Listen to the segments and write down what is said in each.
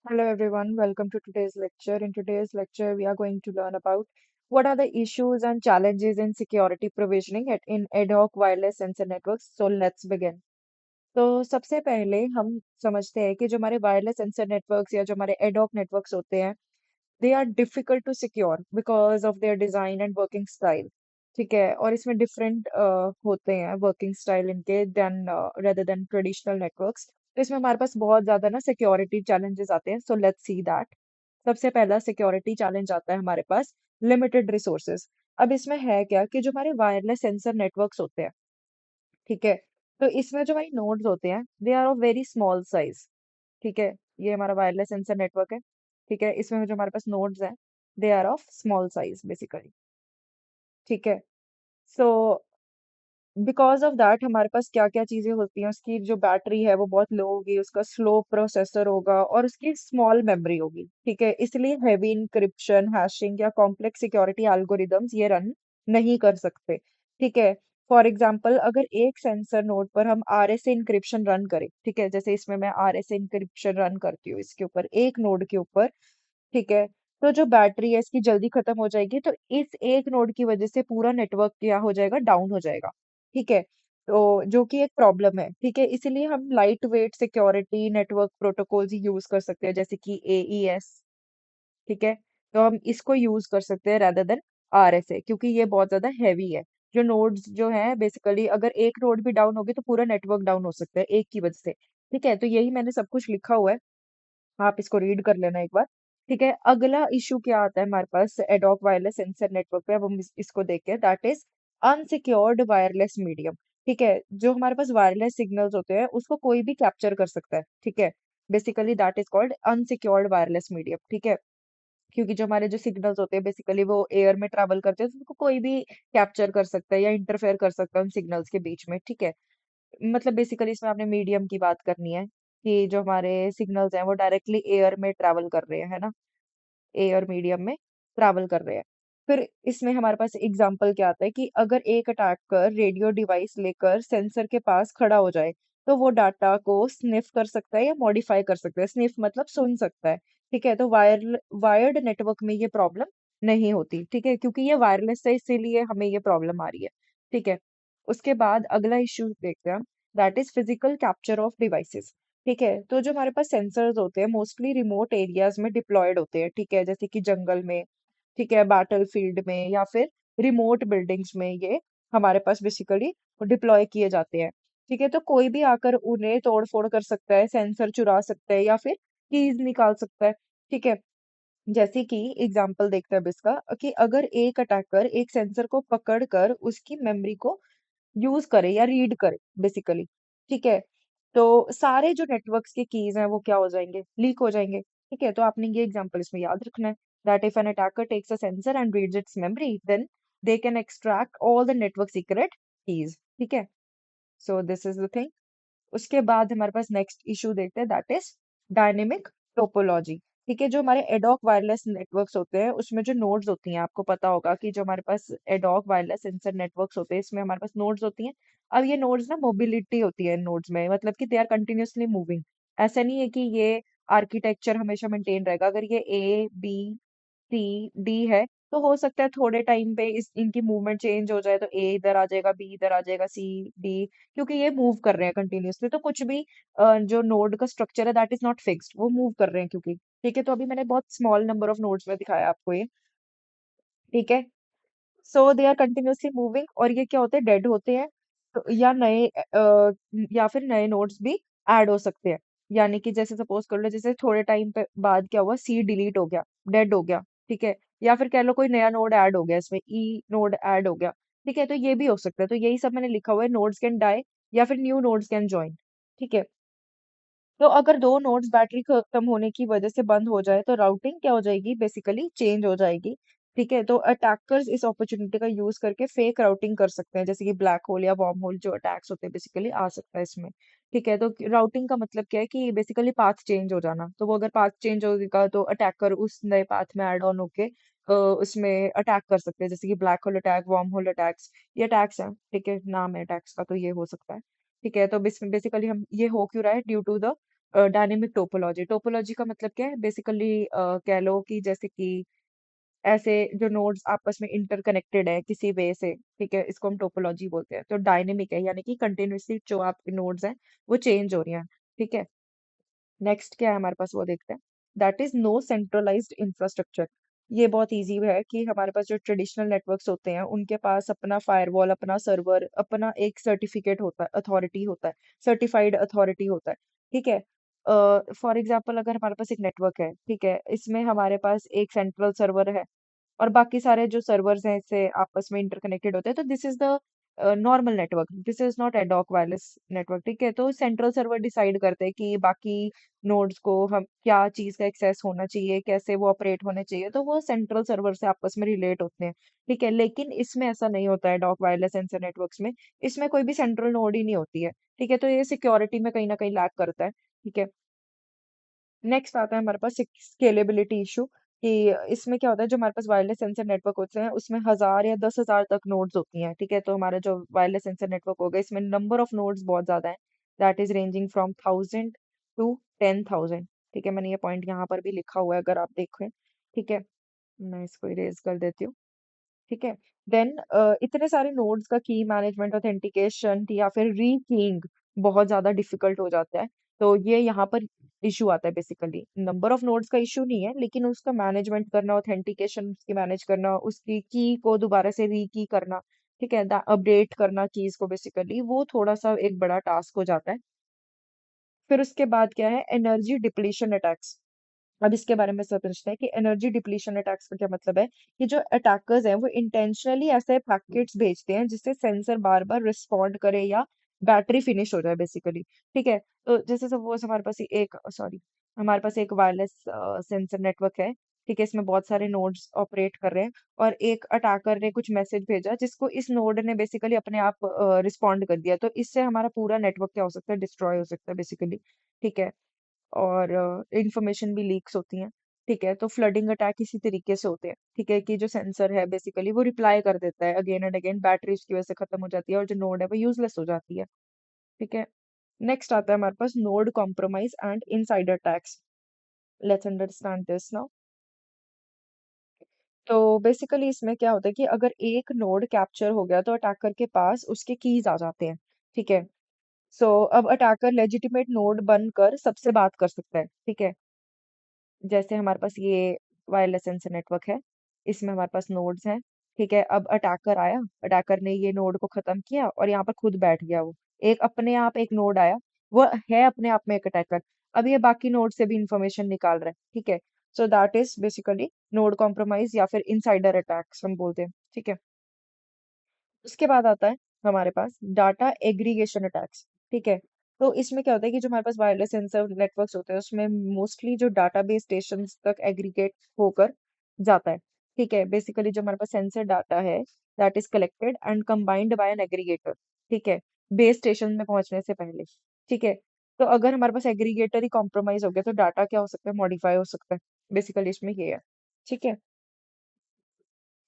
Hello everyone, welcome to today's lecture. In today's lecture, we are going to learn about what are the issues and challenges in security provisioning in ad hoc wireless sensor networks. So let's begin. तो सबसे पहले हम समझते हैं कि जो हमारे wireless sensor networks या जो हमारे ad hoc नेटवर्क्स होते हैं they are difficult to secure because of their design and working style. ठीक है, और इसमें डिफरेंट होते हैं वर्किंग स्टाइल इनके then rather than traditional networks. तो इसमें हमारे पास बहुत ज्यादा ना सिक्योरिटी चैलेंजेस आते हैं। So let's see that. सबसे पहला सिक्योरिटी चैलेंज आता है हमारे पास लिमिटेड रिसोर्सेज। अब इसमें है क्या कि जो हमारे वायरलेस सेंसर नेटवर्क्स होते हैं, ठीक है, तो इसमें जो हमारी नोड्स होते हैं they are of very small size. ठीक है, ये हमारा वायरलेस सेंसर नेटवर्क है। ठीक है, इसमें जो हमारे पास नोड्स हैं they are of small size basically. ठीक है, सो बिकॉज ऑफ दैट हमारे पास क्या क्या चीजें होती हैं, उसकी जो बैटरी है वो बहुत लो होगी, उसका स्लो प्रोसेसर होगा और उसकी स्मॉल मेमोरी होगी। ठीक है, इसलिए हैवी इंक्रिप्शन, हैशिंग या कॉम्प्लेक्स सिक्योरिटी एल्गोरिदम्स ये रन नहीं कर सकते। ठीक है, फॉर एग्जाम्पल अगर एक सेंसर नोड पर हम RSA इंक्रिप्शन रन करें, ठीक है, जैसे इसमें मैं RSA इंक्रिप्शन रन करती हूँ इसके ऊपर एक नोड के ऊपर। ठीक है, तो जो बैटरी है इसकी जल्दी खत्म हो जाएगी, तो इस एक नोड की वजह से पूरा नेटवर्क क्या हो जाएगा, डाउन हो जाएगा। ठीक है, तो जो कि एक प्रॉब्लम है। ठीक है, इसीलिए हम light weight security network protocols ही यूज कर सकते हैं, जैसे कि AES। ठीक है, तो हम इसको यूज कर सकते हैं rather देन RSA, क्योंकि ये बहुत ज्यादा हैवी है। जो नोड्स जो है बेसिकली अगर एक नोड भी डाउन होगी तो पूरा नेटवर्क डाउन हो सकता है एक की वजह से। ठीक है, तो यही मैंने सब कुछ लिखा हुआ है, आप इसको रीड कर लेना एक बार। ठीक है, अगला इशू क्या आता है हमारे पास एडॉक वायरलेस सेंसर नेटवर्क पे, अब हम इसको देखते हैं, that is unsecured wireless medium. ठीक है, जो हमारे पास वायरलेस सिग्नल्स होते हैं उसको कोई भी कैप्चर कर सकता है। ठीक है, basically that is called unsecured wireless medium. ठीक है, क्योंकि जो हमारे जो सिग्नल्स होते हैं बेसिकली वो एयर में ट्रैवल करते हैं, तो उनको कोई भी कैप्चर कर सकता है या इंटरफेयर कर सकता है उन सिग्नल्स के बीच में। ठीक है, मतलब बेसिकली इसमें आपने मीडियम की बात करनी है कि जो हमारे सिग्नल्स हैं वो डायरेक्टली एयर में ट्रैवल कर रहे हैं, है ना, एयर मीडियम में ट्रैवल कर रहे हैं। फिर इसमें हमारे पास एग्जांपल क्या आता है कि अगर एक अटैकर रेडियो डिवाइस लेकर सेंसर के पास खड़ा हो जाए, तो वो डाटा को स्निफ कर सकता है या मॉडिफाई कर सकता है। स्निफ मतलब सुन सकता है। ठीक है, तो वायर्ड नेटवर्क में ये प्रॉब्लम नहीं होती। ठीक है, क्योंकि ये वायरलेस है इसीलिए हमें ये प्रॉब्लम आ रही है। ठीक है, उसके बाद अगला इश्यू देखते हैं हम, that is physical capture of devices. ठीक है, तो जो हमारे पास सेंसर्स होते हैं मोस्टली रिमोट एरियाज में डिप्लॉयड होते हैं। ठीक है, जैसे कि जंगल में, ठीक है, बैटल फील्ड में या फिर रिमोट बिल्डिंग्स में ये हमारे पास बेसिकली डिप्लॉय किए जाते हैं। ठीक है, तो कोई भी आकर उन्हें तोड़ फोड़ कर सकता है, सेंसर चुरा सकता है या फिर कीज निकाल सकता है। ठीक है, जैसे कि एग्जाम्पल देखते हैं अब इसका कि अगर एक अटैकर एक सेंसर को पकड़कर उसकी मेमोरी को यूज करे या रीड करे बेसिकली, ठीक है, तो सारे जो नेटवर्क्स के कीज हैं वो क्या हो जाएंगे, लीक हो जाएंगे। ठीक है, तो आपने ये एग्जांपल इसमें याद रखना है, that if an attacker takes a sensor and reads its memory then they can extract all the network secret keys. ठीक है, so this is the thing. उसके बाद हमारे पास नेक्स्ट इशू देखते हैं, दैट इज डायनेमिक टोपोलॉजी। ठीक है, जो हमारे एडॉक वायरलेस नेटवर्क्स होते हैं उसमें जो नोड्स होती हैं, आपको पता होगा कि जो हमारे पास एडॉक वायरलेस सेंसर नेटवर्क्स होते हैं इसमें हमारे पास नोड्स होती हैं। अब ये नोड्स ना मोबिलिटी होती है नोड्स में, मतलब कि दे आर कंटिन्यूअसली मूविंग। ऐसा नहीं है कि ये आर्किटेक्चर हमेशा मेंटेन रहेगा। अगर ये A B C D है तो हो सकता है थोड़े टाइम पे इस इनकी मूवमेंट चेंज हो जाए, तो A इधर आ जाएगा, B इधर आ जाएगा, C D, क्योंकि ये मूव कर रहे हैं कंटिन्यूअसली। तो कुछ भी जो नोड का स्ट्रक्चर है दैट इज नॉट फिक्स्ड, वो मूव कर रहे हैं क्योंकि। ठीक है, तो अभी मैंने बहुत स्मॉल नंबर ऑफ नोड्स में दिखाया आपको ये। ठीक है, सो दे आर कंटिन्यूअसली मूविंग और ये क्या होते हैं, डेड होते हैं। तो या नए या फिर नए नोड्स भी ऐड हो सकते हैं। यानी कि जैसे सपोज कर लो, जैसे थोड़े टाइम पे बाद क्या हुआ, C डिलीट हो गया, डेड हो गया। ठीक है, या फिर कह लो कोई नया नोड ऐड हो गया, इसमें नोड ऐड हो गया। ठीक है, तो ये भी हो सकता है। तो यही सब मैंने लिखा हुआ है, नोड्स कैन डाई या फिर न्यू नोड्स कैन ज्वाइन। ठीक है, तो अगर दो नोड्स बैटरी खत्म होने की वजह से बंद हो जाए तो राउटिंग क्या हो जाएगी, बेसिकली चेंज हो जाएगी। ठीक है, तो अटैकर्स इस अपॉर्चुनिटी का यूज करके फेक राउटिंग कर सकते हैं, जैसे कि ब्लैक होल या वार्म होल जो अटैक्स होते हैं बेसिकली आ सकता है इसमें। ठीक है, तो राउटिंग का मतलब क्या है कि बेसिकली पाथ चेंज हो जाना। तो वो अगर पाथ चेंज होगा तो अटैकर उस नए पाथ में ऐड ऑन होके उसमें अटैक कर सकते हैं, जैसे कि black hole attack, worm hole attacks. ये अटैक्स हैं, ठीक है, नाम है अटैक्स का, तो ये हो सकता है। ठीक है, तो बेसिकली हम ये हो क्यों रहा है, due to the dynamic topology, topology का मतलब क्या है बेसिकली, कह लो कि जैसे कि ऐसे जो नोड्स आपस में इंटरकनेक्टेड है किसी वे से, ठीक है, इसको हम टोपोलॉजी बोलते हैं। तो डायनेमिक है यानी कि कंटिन्यूसली जो आपके नोड्स हैं वो चेंज हो रही हैं, ठीक है। नेक्स्ट क्या है हमारे पास वो देखते हैं। That is no centralised infrastructure. ये बहुत इजी है कि हमारे पास जो ट्रेडिशनल नेटवर्क्स होते हैं उनके पास अपना फायरवॉल, अपना सर्वर, अपना एक सर्टिफिकेट होता है, अथॉरिटी होता है, सर्टिफाइड अथॉरिटी होता है, ठीक है। फॉर एग्जाम्पल अगर हमारे पास एक नेटवर्क है, ठीक है, इसमें हमारे पास एक सेंट्रल सर्वर है और बाकी सारे जो सर्वर्स हैं इससे आपस में इंटरकनेक्टेड होते हैं, तो this is the normal network, this is not ad hoc wireless network, ठीक है। तो सेंट्रल सर्वर डिसाइड करते हैं कि बाकी नोड्स को हम क्या चीज का एक्सेस होना चाहिए, कैसे वो ऑपरेट होने चाहिए, तो वो सेंट्रल सर्वर से आपस में रिलेट होते हैं, ठीक है। लेकिन इसमें ऐसा नहीं होता है डॉक वायरलेस सेंसर नेटवर्क्स में, इसमें कोई भी सेंट्रल नोड ही नहीं होती है, ठीक है। तो ये सिक्योरिटी में कहीं ना कहीं लैक करता है, ठीक है। नेक्स्ट आता है हमारे पास स्केलेबिलिटी इशू, कि इसमें क्या होता है, जो हमारे पास वायरलेस सेंसर नेटवर्क होते हैं उसमें 1000 या 10,000 तक नोड्स होती हैं, ठीक है। तो हमारा जो वायरलेस सेंसर नेटवर्क होगा इसमें नंबर ऑफ नोड्स बहुत ज्यादा है, that is ranging from 1000 to 10,000, ठीक है। मैंने ये पॉइंट यहाँ पर भी लिखा हुआ है अगर आप देखें, ठीक है। मैं इसको इरेज कर देती हूँ, ठीक है। देन इतने सारे नोड्स का की मैनेजमेंट, ऑथेंटिकेशन या फिर रीकीइंग बहुत ज्यादा डिफिकल्ट हो जाता है। तो ये यहाँ पर इशू आता है, बेसिकली नंबर ऑफ नोड्स का इशू नहीं है लेकिन उसका मैनेजमेंट करना, ऑथेंटिकेशन उसकी मैनेज करना, उसकी की को दोबारा से री करना, ठीक है, अपडेट करना कीज को, बेसिकली वो थोड़ा सा एक बड़ा टास्क हो जाता है। फिर उसके बाद क्या है, एनर्जी डिप्लीशन अटैक्स। अब इसके बारे में समझते हैं कि एनर्जी डिप्लीशन अटैक्स का क्या मतलब है, कि जो अटैकर्स हैं वो इंटेंशनली ऐसे पैकेट्स भेजते हैं जिससे सेंसर बार बार रिस्पॉन्ड करे या बैटरी फिनिश हो जाए, बेसिकली, ठीक है। तो जैसे सपोज हमारे पास एक सॉरी हमारे पास एक वायरलेस सेंसर नेटवर्क है, ठीक है, इसमें बहुत सारे नोड्स ऑपरेट कर रहे हैं और एक अटैकर ने कुछ मैसेज भेजा जिसको इस नोड ने बेसिकली अपने आप रिस्पॉन्ड कर दिया, तो इससे हमारा पूरा नेटवर्क क्या हो सकता है, डिस्ट्रॉय हो सकता है, बेसिकली, ठीक है। और इंफॉर्मेशन भी लीक्स होती हैं, ठीक है। तो फ्लडिंग अटैक इसी तरीके से होते हैं, ठीक है, कि जो सेंसर है बेसिकली वो रिप्लाई कर देता है अगेन एंड अगेन, बैटरी उसकी वजह से खत्म हो जाती है और जो नोड है वो यूजलेस हो जाती है, ठीक है। नेक्स्ट आता है हमारे पास node compromise and insider attacks. Let's understand this now. तो बेसिकली इसमें क्या होता है कि अगर एक नोड कैप्चर हो गया तो अटैकर के पास उसके कीज आ जाते हैं, ठीक है। सो अब अटैकर लेजिटिमेट नोड बनकर सबसे बात कर सकता है, ठीक है। जैसे हमारे पास ये वायरलेस सेंसर नेटवर्क है, इसमें हमारे पास नोड्स हैं, ठीक है। अब अटैकर आया, अटैकर ने ये नोड को खत्म किया और यहाँ पर खुद बैठ गया वो, एक अपने आप एक नोड आया, वो है अपने आप में एक अटैकर, अब ये बाकी नोड से भी इंफॉर्मेशन निकाल रहा है, ठीक है। So that is basically node compromise या फिर इनसाइडर अटैक्स हम बोलते हैं, ठीक है। उसके बाद आता है हमारे पास डाटा एग्रीगेशन अटैक्स, ठीक है। तो इसमें क्या होता है कि जो हमारे पास वायरलेस सेंसर नेटवर्क्स होते हैं उसमें मोस्टली जो डाटाबेस स्टेशन तक एग्रीगेट होकर जाता है, ठीक है। बेसिकली जो हमारे पास सेंसर डाटा है that is collected and combined by an aggregator, ठीक है, बेस स्टेशन में पहुंचने से पहले, ठीक है। तो अगर हमारे पास एग्रीगेटर ही कॉम्प्रोमाइज हो गया तो डाटा क्या हो सकता है, मॉडिफाई हो सकता है, बेसिकली इसमें ये है, ठीक है।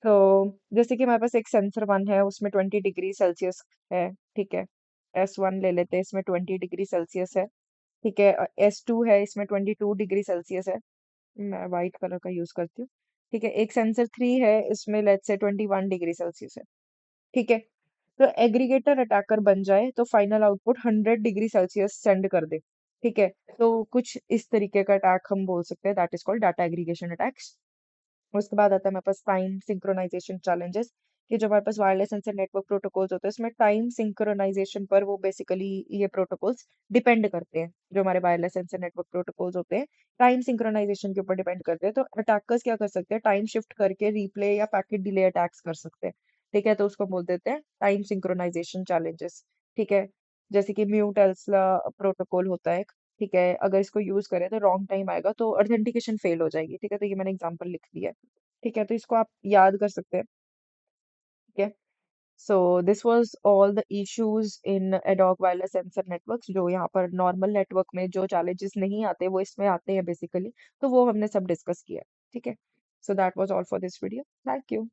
तो जैसे कि हमारे पास एक सेंसर वन है उसमें 20 डिग्री सेल्सियस है, ठीक है। S1 ले लेते हैं, इसमें 20 डिग्री सेल्सियस है, ठीक है। S2 है, इसमें 22 डिग्री सेल्सियस है, मैं वाइट कलर का यूज करती हूँ, ठीक है। एक सेंसर थ्री है, इसमें लेट्स से 21 डिग्री सेल्सियस है, ठीक है। तो एग्रीगेटर अटैकर बन जाए तो final output 100 degree Celsius send कर दे, ठीक है। तो कुछ इस तरीके का अटैक हम बोल सकते हैं, that is called data aggregation attacks. उसके बाद आता है हमारे पास टाइम सिंक्रोनाइजेशन चैलेंजेस, कि जो हमारे पास वायरलेस सेंसर नेटवर्क प्रोटोकॉल्स होते हैं उसमें टाइम सिंक्रोनाइजेशन पर वो बेसिकली ये प्रोटोकॉल्स डिपेंड करते हैं, जो हमारे वायरलेस सेंसर नेटवर्क प्रोटोकॉल्स होते हैं टाइम सिंक्रोनाइजेशन के ऊपर डिपेंड करते हैं। तो अटैकर्स क्या कर सकते हैं, टाइम शिफ्ट करके रिप्ले या पैकेट डिले अटैक्स कर सकते हैं, ठीक है। तो उसको बोल देते हैं टाइम सिंक्रोनाइजेशन चैलेंजेस, ठीक है। जैसे कि म्यूट एल्सला प्रोटोकॉल होता है, ठीक है, अगर इसको यूज करें तो रॉन्ग टाइम आएगा तो ऑथेंटिकेशन फेल हो जाएगी, ठीक है। तो ये मैंने एग्जांपल लिख दिया है, ठीक है, तो इसको आप याद कर सकते हैं, ठीक है। So this was all the issues in ad hoc wireless sensor networks, जो यहाँ पर नॉर्मल नेटवर्क में जो चैलेंजेस नहीं आते वो इसमें आते हैं बेसिकली, तो वो हमने सब डिस्कस किया, ठीक है। So that was all for this video, thank you.